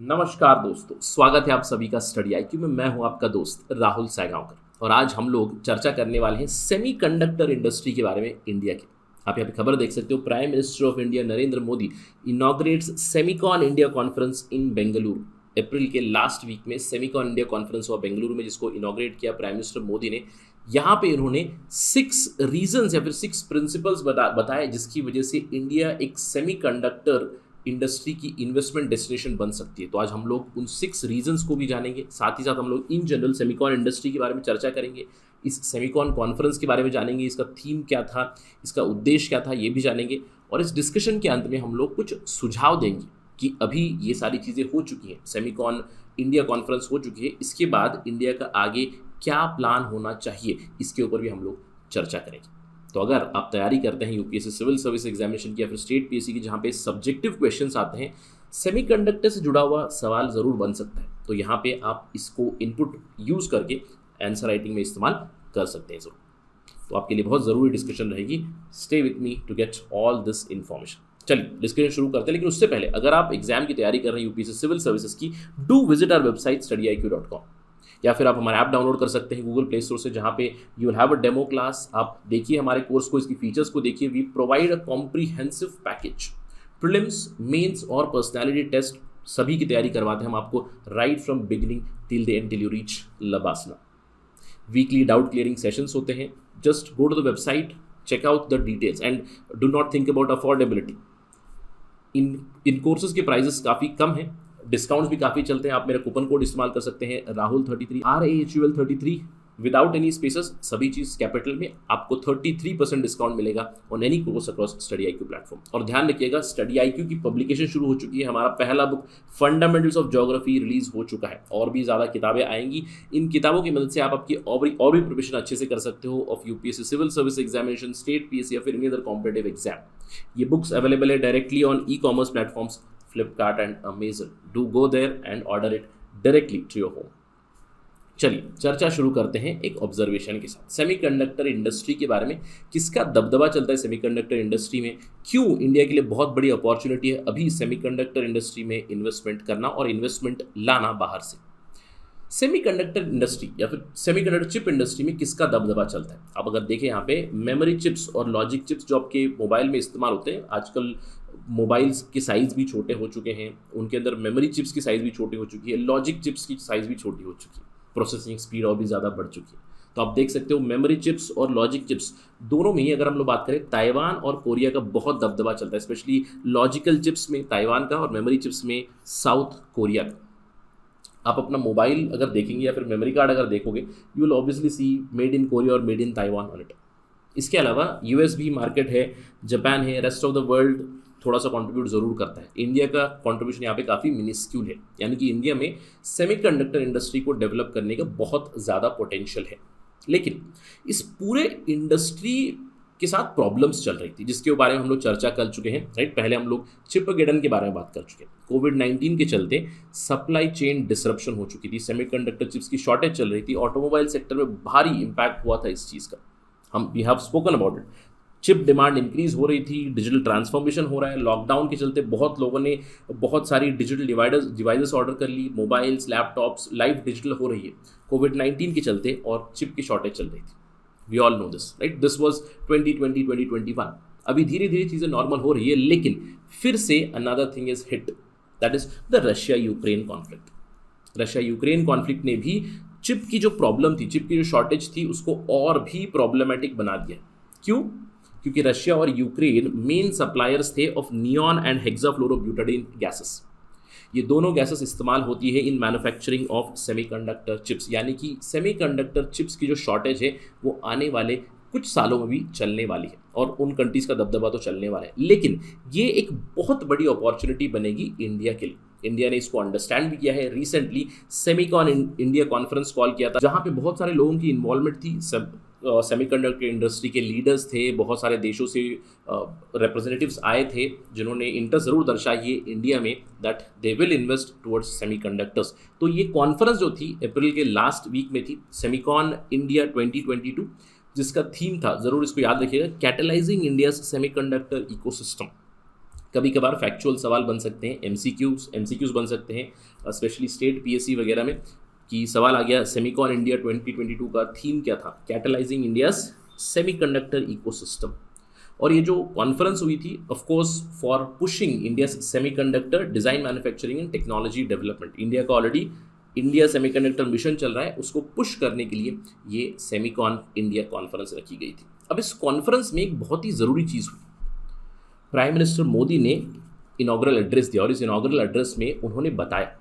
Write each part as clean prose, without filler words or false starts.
नमस्कार दोस्तों, स्वागत है आप सभी का स्टडी आईक्यू में। मैं हूं आपका दोस्त राहुल सैगांवकर और आज हम लोग चर्चा करने वाले हैं सेमीकंडक्टर इंडस्ट्री के बारे में इंडिया की। आप यहाँ पे खबर देख सकते हो, prime minister of India Narendra Modi inaugurates Semicon India conference in Bengaluru. April के लास्ट वीक में सेमिकॉन इंडिया कॉन्फ्रेंस हुआ बेंगलुरु में, जिसको इनॉग्रेट किया प्राइम मिनिस्टर मोदी ने। यहाँ पे इन्होंने 6 रीजंस या फिर 6 प्रिंसिपल्स बताए जिसकी वजह से इंडिया एक सेमीकंडक्टर इंडस्ट्री की इन्वेस्टमेंट डेस्टिनेशन बन सकती है। तो आज हम लोग उन 6 रीजंस को भी जानेंगे, साथ ही साथ हम लोग इन जनरल सेमिकॉन इंडस्ट्री के बारे में चर्चा करेंगे, इस सेमिकॉन कॉन्फ्रेंस के बारे में जानेंगे, इसका थीम क्या था, इसका उद्देश्य क्या था, ये भी जानेंगे। और इस डिस्कशन के अंत में हम लोग कुछ सुझाव देंगे कि अभी ये सारी चीज़ें हो चुकी हैं, सेमिकॉन इंडिया कॉन्फ्रेंस हो चुकी है, इसके बाद इंडिया का आगे क्या प्लान होना चाहिए, इसके ऊपर भी हम लोग चर्चा करेंगे। तो अगर आप तैयारी करते हैं यूपीएससी सिविल सर्विस एग्जामिनेशन की या फिर स्टेट पीएससी की, जहाँ पे सब्जेक्टिव क्वेश्चंस आते हैं, सेमीकंडक्टर से जुड़ा हुआ सवाल ज़रूर बन सकता है, तो यहाँ पे आप इसको इनपुट यूज़ करके आंसर राइटिंग में इस्तेमाल कर सकते हैं ज़रूर। तो आपके लिए बहुत ज़रूरी डिस्कशन रहेगी। Stay with me to get all this information. चलिए डिस्कशन शुरू करते हैं, लेकिन उससे पहले अगर आप एग्जाम की तैयारी कर रहे हैं यूपीएससी सिविल सर्विसेज की, do visit our website studiiq.com, या फिर आप हमारा ऐप डाउनलोड कर सकते हैं गूगल प्ले स्टोर से, जहाँ पे you will have a demo class. आप देखिए हमारे कोर्स को, इसकी फीचर्स को देखिए। We provide a comprehensive package, prelims, mains और पर्सनालिटी टेस्ट सभी की तैयारी करवाते हैं हम आपको, right from beginning till the end, till you reach LBSNAA. Weekly doubt clearing sessions होते हैं। Just go to the website, check out the details and do not think about affordability. इन कोर्सेज के प्राइजेस काफ़ी कम हैं, डिस्काउंट्स भी काफ़ी चलते हैं। आप मेरा कूपन कोड इस्तेमाल कर सकते हैं, राहुल33, RAHUL33 विदाउट एनी स्पेसेस, सभी चीज़ कैपिटल में। आपको 33% डिस्काउंट मिलेगा on any course across study IQ platform. और ध्यान रखिएगा, स्टडी आईक्यू की पब्लिकेशन शुरू हो चुकी है। हमारा पहला book fundamentals of geography release हो चुका है, और भी ज़्यादा किताबें आएंगी। इन किताबों की मदद से आप आपकी और भी प्रिपरेशन अच्छे से कर सकते हो of UPSC civil service examination, state PSC या फिर एनी अदर कॉम्पिटिटिव एग्जाम। ये बुक्स अवेलेबल है directly on e commerce platforms Flipkart and Amazon. Do go there and order it directly to your home. चलिए चर्चा शुरू करते हैं एक ऑब्जर्वेशन के साथ। सेमीकंडक्टर इंडस्ट्री के बारे में, किसका दबदबा चलता है सेमीकंडक्टर इंडस्ट्री में, क्यों इंडिया के लिए बहुत बड़ी अपॉर्चुनिटी है अभी सेमीकंडक्टर इंडस्ट्री में इन्वेस्टमेंट करना और इन्वेस्टमेंट लाना बाहर से। सेमीकंडक्टर इंडस्ट्री या फिर सेमीकंडक्टर चिप इंडस्ट्री में किसका दबदबा चलता है? आप अगर देखें यहाँ पे मेमोरी चिप्स और लॉजिक चिप्स जो आपके मोबाइल में इस्तेमाल होते हैं, आजकल मोबाइल्स के साइज़ भी छोटे हो चुके हैं, उनके अंदर मेमोरी चिप्स की साइज़ भी छोटी हो चुकी है, लॉजिक चिप्स की साइज़ भी छोटी हो चुकी है, प्रोसेसिंग स्पीड और भी ज़्यादा बढ़ चुकी है। तो आप देख सकते हो मेमोरी चिप्स और लॉजिक चिप्स दोनों में ही अगर हम लोग बात करें, ताइवान और कोरिया का बहुत दबदबा चलता है, स्पेशली लॉजिकल चिप्स में ताइवान का और मेमोरी चिप्स में साउथ कोरिया का। आप अपना मोबाइल अगर देखेंगे या फिर मेमोरी कार्ड अगर देखोगे, you will obviously see made in Korea और made in Taiwan on it. इसके अलावा यूएस भी मार्केट है, जापान है, रेस्ट ऑफ द वर्ल्ड थोड़ा सा कंट्रीब्यूट ज़रूर करता है। इंडिया का कंट्रीब्यूशन यहाँ पे काफ़ी मिनिस्क्यूल है, यानी कि इंडिया में सेमीकंडक्टर इंडस्ट्री को डेवलप करने का बहुत ज़्यादा पोटेंशियल है। लेकिन इस पूरे इंडस्ट्री के साथ प्रॉब्लम्स चल रही थी, जिसके बारे में हम लोग चर्चा कर चुके हैं, राइट। पहले हम लोग चिपगेडन के बारे में बात कर चुके हैं। कोविड-19 के चलते सप्लाई चेन डिसरप्शन हो चुकी थी, सेमीकंडक्टर चिप्स की शॉर्टेज चल रही थी, ऑटोमोबाइल सेक्टर में भारी इंपैक्ट हुआ था इस चीज़ का। We have spoken about it. Chip demand increase हो रही थी, डिजिटल ट्रांसफॉर्मेशन हो रहा है। लॉकडाउन के चलते बहुत लोगों ने बहुत सारी डिजिटल डिवाइसेस ऑर्डर कर ली, मोबाइल्स, लैपटॉप्स, लाइफ डिजिटल हो रही है कोविड-19 के चलते, और चिप की शॉर्टेज चल रही थी। We all know this, right. This was 2020 2021। अभी धीरे धीरे चीज़ें नॉर्मल हो रही है, लेकिन फिर से another thing is hit, that is the Russia Ukraine conflict. Russia Ukraine conflict ने भी चिप की जो प्रॉब्लम थी, चिप की जो शॉर्टेज थी, उसको और भी प्रॉब्लमेटिक बना दिया। क्यों? क्योंकि रशिया और यूक्रेन मेन सप्लायर्स थे ऑफ नियॉन एंड हेक्साफ्लोरोब्यूटाडीन गैसेस। ये दोनों गैसेस इस्तेमाल होती है in manufacturing of semiconductor chips, यानी कि सेमीकंडक्टर चिप्स की जो शॉर्टेज है वो आने वाले कुछ सालों में भी चलने वाली है, और उन कंट्रीज़ का दबदबा तो चलने वाला है। लेकिन ये एक बहुत बड़ी अपॉर्चुनिटी बनेगी इंडिया के लिए। इंडिया ने इसको अंडरस्टैंड भी किया है। Recently Semicon India conference call किया था, जहाँ पे बहुत सारे लोगों की इन्वॉल्वमेंट थी। सेमीकंडक्टर इंडस्ट्री के लीडर्स थे, बहुत सारे देशों से रिप्रेजेंटेटिव्स आए थे, जिन्होंने इंटरेस्ट ज़रूर दर्शाई है इंडिया में that they will invest towards semiconductors. तो ये कॉन्फ्रेंस जो थी अप्रैल के लास्ट वीक में थी, सेमीकॉन इंडिया 2022, जिसका थीम था, ज़रूर इसको याद रखिएगा, कैटलाइजिंग इंडियाज सेमीकंडक्टर इकोसिस्टम। कभी कभार फैक्चुअल सवाल बन सकते हैं, एमसीक्यूज बन सकते हैं, स्पेशली स्टेट पीएससी वगैरह में, कि सवाल आ गया सेमिकॉन इंडिया 2022 का थीम क्या था, कैटलाइजिंग इंडियाज सेमीकंडक्टर इकोसिस्टम। और ये जो कॉन्फ्रेंस हुई थी of course for pushing India semiconductor design manufacturing and technology development. India का ऑलरेडी इंडिया सेमीकंडक्टर मिशन चल रहा है, उसको पुश करने के लिए ये सेमिकॉन इंडिया कॉन्फ्रेंस रखी गई थी। अब इस कॉन्फ्रेंस में एक बहुत ही ज़रूरी चीज़ हुई, प्राइम मिनिस्टर मोदी ने इनॉग्रल एड्रेस दिया और इस इनॉग्रल एड्रेस में उन्होंने बताया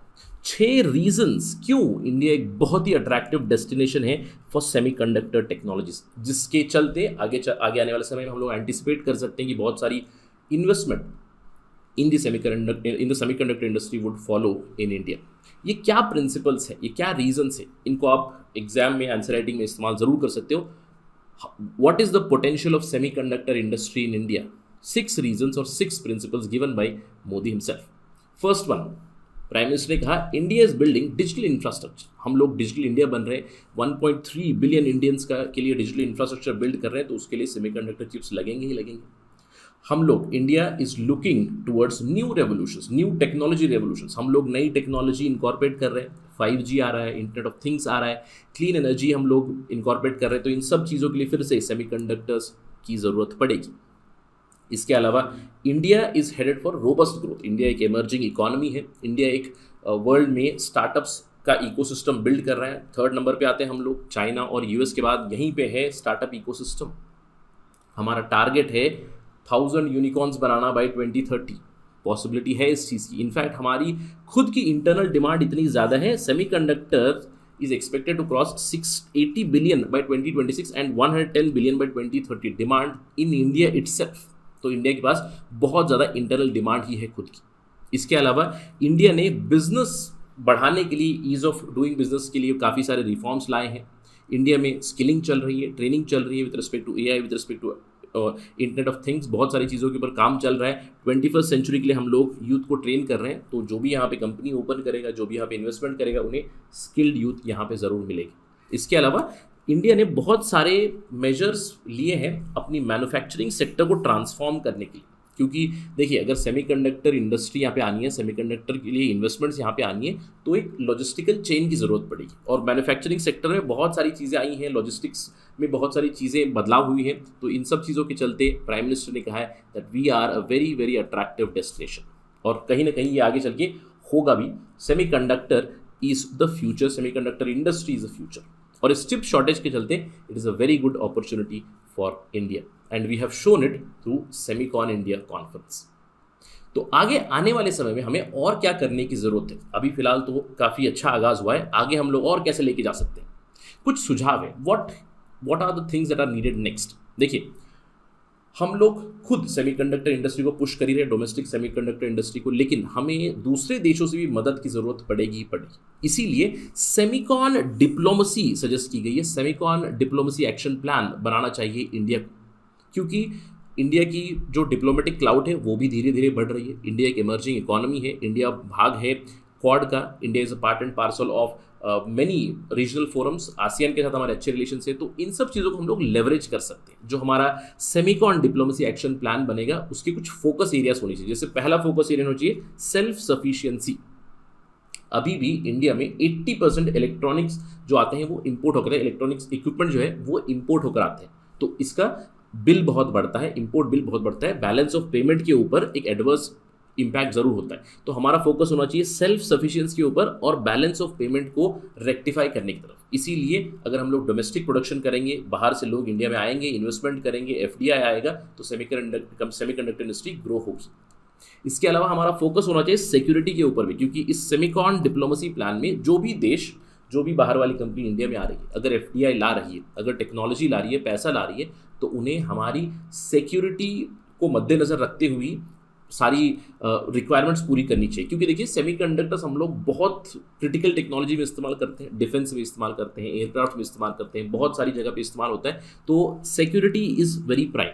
6 रीजंस क्यों इंडिया एक बहुत ही अट्रैक्टिव डेस्टिनेशन है फॉर सेमीकंडक्टर टेक्नोलॉजीज, जिसके चलते आगे आने वाले समय में हम लोग एंटिसिपेट कर सकते हैं कि बहुत सारी investment in the semiconductor industry would follow in India. ये क्या प्रिंसिपल्स हैं, ये क्या रीजंस है, इनको आप एग्जाम में आंसर राइटिंग में इस्तेमाल जरूर कर सकते हो। What is the potential of semiconductor industry in India? 6 reasons और 6 principles given by Modi himself. First one, prime minister ने कहा India is building digital infrastructure. हम लोग डिजिटल इंडिया बन रहे हैं, 1.3 बिलियन इंडियंस के लिए डिजिटल इंफ्रास्ट्रक्चर बिल्ड कर रहे हैं, तो उसके लिए सेमीकंडक्टर चिप्स लगेंगे ही लगेंगे। हम लोग, India is looking towards new revolutions, new technology revolutions. हम लोग नई टेक्नोलॉजी इनकॉर्पोरेट कर रहे हैं, 5G आ रहा है, इंटरनेट ऑफ थिंग्स आ रहा है, क्लीन एनर्जी हम लोग इनकॉर्पोरेट कर रहे हैं, तो इन सब चीज़ों के लिए फिर से सेमीकंडक्टर्स की ज़रूरत पड़ेगी। इसके अलावा India is headed for robust growth. India एक एमर्जिंग इकोनॉमी है, इंडिया एक वर्ल्ड में स्टार्टअप्स का इकोसिस्टम बिल्ड कर रहा है। 3rd नंबर पे आते हैं हम लोग, चाइना और यूएस के बाद यहीं पे है स्टार्टअप इकोसिस्टम। हमारा टारगेट है 1000 यूनिकॉर्न्स बनाना बाय 2030, पॉसिबिलिटी है इस चीज़ की। इनफैक्ट हमारी खुद की इंटरनल डिमांड इतनी ज़्यादा है, semiconductor is expected to cross 680 billion by 2026 and 110 billion by 2030 demand in India itself। तो इंडिया के पास बहुत ज़्यादा इंटरनल डिमांड ही है खुद की। इसके अलावा इंडिया ने बिजनेस बढ़ाने के लिए, ईज ऑफ डूइंग बिजनेस के लिए काफ़ी सारे रिफॉर्म्स लाए हैं। इंडिया में स्किलिंग चल रही है, ट्रेनिंग चल रही है with respect to AI, with respect to internet of things, बहुत सारी चीज़ों के ऊपर काम चल रहा है। 21st सेंचुरी के लिए हम लोग यूथ को ट्रेन कर रहे हैं, तो जो भी यहाँ पे कंपनी ओपन करेगा, जो भी यहाँ पे इन्वेस्टमेंट करेगा, उन्हें स्किल्ड यूथ यहाँ पे ज़रूर मिलेगी। इसके अलावा इंडिया ने बहुत सारे मेजर्स लिए हैं अपनी मैन्युफैक्चरिंग सेक्टर को ट्रांसफॉर्म करने के लिए, क्योंकि देखिए अगर सेमीकंडक्टर इंडस्ट्री यहाँ पे आनी है, सेमीकंडक्टर के लिए इन्वेस्टमेंट्स यहाँ पे आनी है, तो एक लॉजिस्टिकल चेन की ज़रूरत पड़ेगी। और मैन्युफैक्चरिंग सेक्टर में बहुत सारी चीज़ें आई हैं, लॉजिस्टिक्स में बहुत सारी चीज़ें बदलाव हुई हैं, तो इन सब चीज़ों के चलते प्राइम मिनिस्टर ने कहा है that we are a very very attractive destination. और कहीं ना कहीं ये आगे चल के होगा भी। Semiconductor is the future, semiconductor industry is the future. और इस चिप शॉर्टेज के चलते it is a very good opportunity for India and we have shown it through Semicon India conference. तो आगे आने वाले समय में हमें और क्या करने की ज़रूरत है? अभी फिलहाल तो काफ़ी अच्छा आगाज़ हुआ है, आगे हम लोग और कैसे लेके जा सकते हैं? कुछ सुझाव है, what are the things that are needed next. देखिए हम लोग खुद सेमीकंडक्टर इंडस्ट्री को पुश कर ही रहे, डोमेस्टिक सेमीकंडक्टर इंडस्ट्री को, लेकिन हमें दूसरे देशों से भी मदद की ज़रूरत पड़ेगी ही पड़ेगी। इसीलिए सेमिकॉन डिप्लोमेसी सजेस्ट की गई है, सेमिकॉन डिप्लोमेसी एक्शन प्लान बनाना चाहिए इंडिया को, क्योंकि इंडिया की जो डिप्लोमेटिक क्लाउड है वो भी धीरे धीरे बढ़ रही है। इंडिया एक इमर्जिंग इकोनॉमी है, इंडिया भाग है क्वाड का, India is a part and parcel of many regional forums, ASEAN के साथ हमारे अच्छे रिलेशन है, तो इन सब चीज़ों को हम लोग लेवरेज कर सकते हैं। जो हमारा सेमिकॉन डिप्लोमेसी एक्शन प्लान बनेगा उसके कुछ फोकस एरियाज होनी चाहिए। जैसे पहला फोकस एरिया होना चाहिए सेल्फ सफिशिएंसी। अभी भी इंडिया में 80% इलेक्ट्रॉनिक्स जो आते हैं वो इंपोर्ट होकर, इलेक्ट्रॉनिक्स इक्विपमेंट जो है वो इंपोर्ट होकर आते हैं, तो इसका बिल बहुत बढ़ता है, इंपोर्ट बिल बहुत बढ़ता है, बैलेंस ऑफ पेमेंट के ऊपर एक एडवर्स इम्पैक्ट जरूर होता है। तो हमारा फोकस होना चाहिए सेल्फ सफिशिएंसी के ऊपर और बैलेंस ऑफ पेमेंट को रेक्टिफाई करने की तरफ। इसीलिए अगर हम लोग डोमेस्टिक प्रोडक्शन करेंगे, बाहर से लोग इंडिया में आएंगे, इन्वेस्टमेंट करेंगे, FDI आएगा, तो सेमीकंडक्टर इंडस्ट्री ग्रो होगी। इसके अलावा हमारा फोकस होना चाहिए सिक्योरिटी के ऊपर भी, क्योंकि इस सेमिकॉन डिप्लोमेसी प्लान में जो भी देश, जो भी बाहर वाली कंपनी इंडिया में आ रही है, अगर FDI ला रही है, अगर टेक्नोलॉजी ला रही है, पैसा ला रही है, तो उन्हें हमारी सिक्योरिटी को मद्देनज़र रखते हुए सारी रिक्वायरमेंट्स पूरी करनी चाहिए। क्योंकि देखिए सेमीकंडक्टर्स हम लोग बहुत क्रिटिकल टेक्नोलॉजी में इस्तेमाल करते हैं, डिफेंस में इस्तेमाल करते हैं, एयरक्राफ्ट में इस्तेमाल करते हैं, बहुत सारी जगह पे इस्तेमाल होता है, तो सिक्योरिटी इज़ वेरी प्राइम।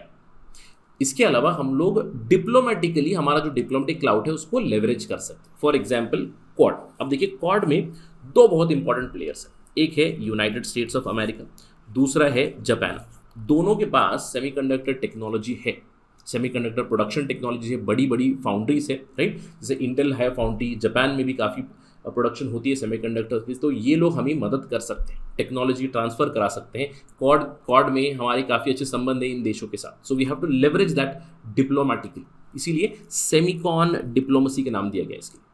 इसके अलावा हम लोग डिप्लोमेटिकली हमारा जो डिप्लोमेटिक क्लाउड है उसको लेवरेज कर सकते हैं। For example quad. अब देखिए क्वाड में 2 बहुत इंपॉर्टेंट प्लेयर्स हैं, एक है यूनाइटेड स्टेट्स ऑफ अमेरिका, दूसरा है जापान। दोनों के पास सेमीकंडक्टर टेक्नोलॉजी है। सेमीकंडक्टर प्रोडक्शन टेक्नोलॉजी है, बड़ी बड़ी फाउंड्रीज है, राइट, जैसे इंटेल है फाउंड्री, जापान में भी काफ़ी प्रोडक्शन होती है सेमीकंडक्टर की, तो ये लोग हमें मदद कर सकते हैं, टेक्नोलॉजी ट्रांसफ़र करा सकते हैं। क्वाड में हमारे काफ़ी अच्छे संबंध हैं इन देशों के साथ, so we have to leverage that diplomatically, इसीलिए सेमीकॉन डिप्लोमेसी का नाम दिया गया इसके।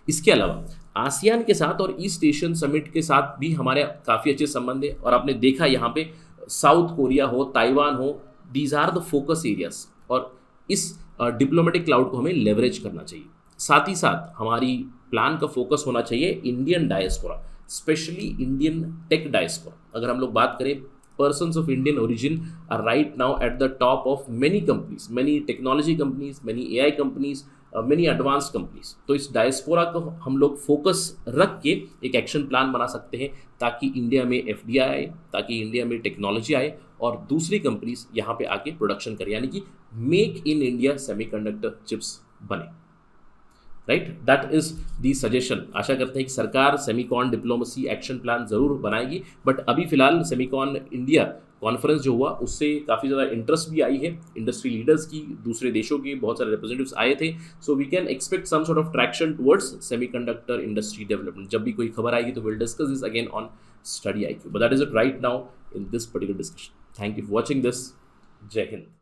इसके अलावा आसियान के साथ और ईस्ट एशियन समिट के साथ भी हमारे काफ़ी अच्छे संबंध है, और आपने देखा यहाँ पे साउथ कोरिया हो, ताइवान हो, these are the focus areas, और इस डिप्लोमेटिक क्लाउड को हमें लेवरेज करना चाहिए। साथ ही साथ हमारी प्लान का फोकस होना चाहिए Indian diaspora, specially Indian tech diaspora. अगर हम लोग बात करें, persons of Indian origin are right now at the top of many companies, many technology companies, many AI companies, many advanced companies। तो इस डायस्पोरा को हम लोग फोकस रख के एक एक्शन प्लान बना सकते हैं ताकि इंडिया में FDI आए, ताकि इंडिया में टेक्नोलॉजी आए और दूसरी कंपनीज यहाँ पे आके प्रोडक्शन करें, यानी कि make in India semiconductor chips बने, right. That is the suggestion. आशा करते हैं कि सरकार सेमीकॉन डिप्लोमेसी एक्शन प्लान जरूर बनाएगी, बट अभी फिलहाल सेमीकॉन इंडिया कॉन्फ्रेंस जो हुआ उससे काफ़ी ज़्यादा इंटरेस्ट भी आई है, इंडस्ट्री लीडर्स की, दूसरे देशों के बहुत सारे रिप्रेजेंटेटिव्स आए थे, so we can expect some sort of traction towards semiconductor industry development. जब भी कोई खबर आएगी तो will discuss this again on Study IQ, but that is it right now in this particular discussion. Thank you for watching this. Jai Hind.